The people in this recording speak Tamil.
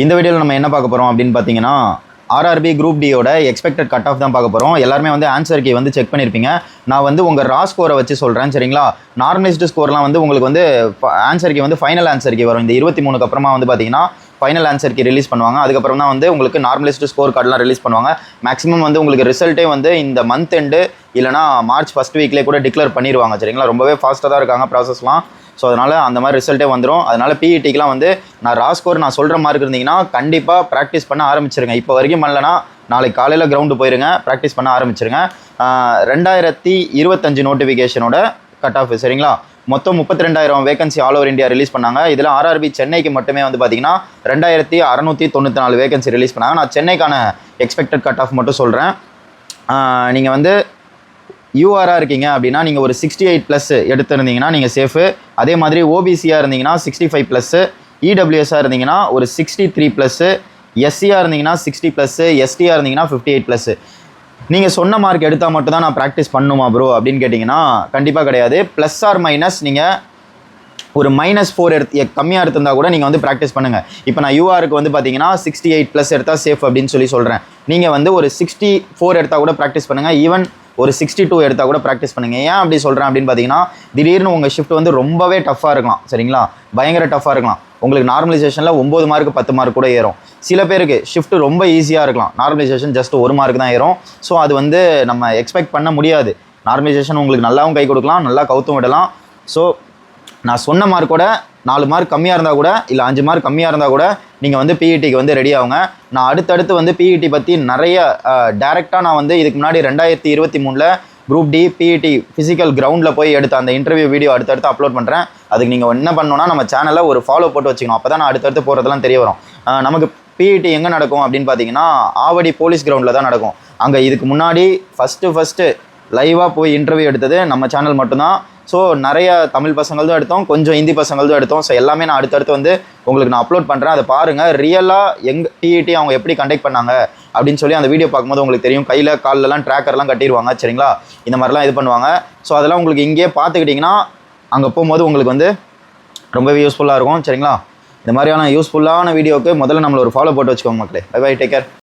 இந்த வீடியோவில் நம்ம என்ன பார்க்க போகிறோம் அப்படின்னு பார்த்தீங்கன்னா ஆர்ஆர்பி குரூப் டியோட எக்ஸ்பெக்டட் கட் ஆஃப் தான் பார்க்க போகிறோம். எல்லாருமே வந்து ஆன்சர் கீ வந்து செக் பண்ணியிருப்பீங்க. நான் வந்து உங்கள் ரா ஸ்கோரை வச்சு சொல்கிறேன், சரிங்களா? நார்மலைஸ்டு ஸ்கோர்லாம் வந்து உங்களுக்கு வந்து ஆன்சர் கீ வந்து ஃபைனல் ஆன்சர் கீ வரும். இந்த 23க்கு அப்புறமா வந்து பார்த்தீங்கன்னா ஃபைனல் ஆன்சர் கீ ரிலீஸ் பண்ணுவாங்க. அதுக்கப்புறம் தான் வந்து உங்களுக்கு நார்மலைஸ்டு ஸ்கோர் கார்டெலாம் ரிலீஸ் பண்ணுவாங்க. மேக்ஸிமம் வந்து உங்களுக்கு ரிசல்ட்டே வந்து இந்த மந்த் எண்டு இல்லைனா மார்ச் ஃபஸ்ட் வீக்லேயே கூட டிக்ளேர் பண்ணிடுவாங்க, சரிங்களா? ரொம்பவே ஃபாஸ்ட்டாக தான் இருக்காங்க ப்ராசஸ்லாம். ஸோ அதனால் அந்த மாதிரி ரிசல்ட்டே வந்துடும். அதனால் பிஇடிக்கெலாம் வந்து நான் ரா ஸ்கோர் நான் சொல்கிற மார்க் இருந்தீங்கன்னா கண்டிப்பாக ப்ராக்டிஸ் பண்ண ஆரம்பிச்சிருங்க. இப்போ வரைக்கும் பண்ணலன்னா நாளைக்கு காலையில் கிரவுண்டு போயிருங்க, ப்ராக்டிஸ் பண்ண ஆரம்பிச்சிருங்க. 2025 நோட்டிஃபிகேஷனோட கட் ஆஃப், சரிங்களா? மொத்தம் 32,000 vacancy all over India release பண்ணாங்க. இதில் ஆர்ஆர்பி சென்னைக்கு மட்டுமே வந்து பார்த்தீங்கன்னா 2694 வேகன்சி ரிலீஸ் பண்ணாங்க. நான் சென்னைக்கான எக்ஸ்பெக்டட் கட் ஆஃப் மட்டும் சொல்கிறேன். நீங்கள் வந்து யூஆராக இருக்கீங்க அப்படின்னா நீங்கள் ஒரு 68+ எடுத்துருந்தீங்கன்னா நீங்கள் சேஃபு. அதே மாதிரி ஓபிசியாக இருந்தீங்கன்னா 65+, இடபிள்யூஎஸ்ஸாக இருந்தீங்கன்னா ஒரு 63+, எஸ்சியாக இருந்தீங்கன்னா 60+, எஸ்டியாக இருந்தீங்கன்னா 58+. நீங்கள் சொன்ன மார்க் எடுத்தால் மட்டும் தான் நான் ப்ராக்டிஸ் பண்ணணுமா ப்ரோ அப்படின்னு கேட்டிங்கன்னா கண்டிப்பாக கிடையாது. ப்ளஸ் ஆர் மைனஸ் நீங்கள் ஒரு -4 கம்மியாக எடுத்திருந்தா கூட நீங்கள் வந்து ப்ராக்டிஸ் பண்ணுங்கள். இப்போ நான் யூஆருக்கு வந்து பார்த்தீங்கன்னா 68+ எடுத்தால் சேஃப் அப்படின்னு சொல்கிறேன். நீங்கள் வந்து ஒரு 64 எடுத்தால் கூட ப்ராக்டிஸ் பண்ணுங்கள். ஈவன் ஒரு 62 எடுத்தால் கூட ப்ராக்டிஸ் பண்ணுங்கள். ஏன் அப்படி சொல்கிறேன் அப்படின்னு பார்த்தீங்கன்னா திடீர்னு உங்கள் ஷிஃப்ட் வந்து ரொம்பவே டஃப்பாக இருக்கலாம், சரிங்களா? பயங்கர டஃப்பாக இருக்கலாம். உங்களுக்கு நார்மலைசேஷனில் 9 மார்க் 10 மார்க் கூட ஏறும். சில பேருக்கு ஷிஃப்ட் ரொம்ப ஈஸியாக இருக்கலாம், நார்மலைசேஷன் ஜஸ்ட் 1 மார்க் தான் ஏறும். ஸோ அது வந்து நம்ம எக்ஸ்பெக்ட் பண்ண முடியாது. நார்மலைசேஷன் உங்களுக்கு நல்லாவும் கை கொடுக்கலாம், நல்லா கவுத்தும் விடலாம். ஸோ நான் சொன்ன மார்க்கோட 4 மார்க் கம்மியாக இருந்தால் கூட இல்லை 5 மார்க் கம்மியாக இருந்தால் கூட நீங்கள் வந்து பிஇடிக்கு வந்து ரெடி ஆகுங்க. நான் அடுத்தடுத்து வந்து பிஇடி பற்றி நிறைய டேரெக்டாக நான் வந்து இதுக்கு முன்னாடி 2023 குரூப் டி பிஇடி ஃபிசிக்கல் கிரவுண்டில் போய் எடுத்த அந்த இன்டர்வியூ வீடியோ அடுத்தடுத்து அப்லோட் பண்ணுறேன். அதுக்கு நீங்கள் என்ன பண்ணணும்னா நம்ம சேனலில் ஒரு ஃபாலோ போட்டு வச்சுக்கணும். அப்போ தான் நான் அடுத்தடுத்து போகிறதெல்லாம் தெரிய வரும். நமக்கு பிஇடி எங்கே நடக்கும் அப்படின்னு பார்த்தீங்கன்னா ஆவடி போலீஸ் கிரவுண்டில் தான் நடக்கும். அங்கே இதுக்கு முன்னாடி ஃபஸ்ட்டு லைவாக போய் இன்டர்வியூ எடுத்தது நம்ம சேனல் மட்டும்தான். ஸோ நிறைய தமிழ் பசங்கள் தான் எடுத்தோம், கொஞ்சம் ஹிந்தி பசங்கள் தான் எடுத்தோம். ஸோ எல்லாமே நான் அடுத்தடுத்து வந்து உங்களுக்கு நான் அப்லோட் பண்ணுறேன். அதை பாருங்கள். ரியலாக பிஇடி அவங்க எப்படி கண்டக்ட் பண்ணாங்க அப்படின்னு சொல்லி அந்த வீடியோ பார்க்கும்போது உங்களுக்கு தெரியும். கையில் கால்லலாம் ட்ராக்கர்லாம் கட்டிடுவாங்க, சரிங்களா? இந்த மாதிரிலாம் இது பண்ணுவாங்க. ஸோ அதெல்லாம் உங்களுக்கு இங்கேயே பார்த்துக்கிட்டிங்கன்னா அங்கே போகும்போது உங்களுக்கு வந்து ரொம்பவே யூஸ்ஃபுல்லாக இருக்கும், சரிங்களா? இந்த மாதிரியான யூஸ்ஃபுல்லான வீடியோவுக்கு முதல்ல நம்மளை ஒரு ஃபாலோ போட்டு வச்சுக்கோங்க மக்களே. Bye bye, take care.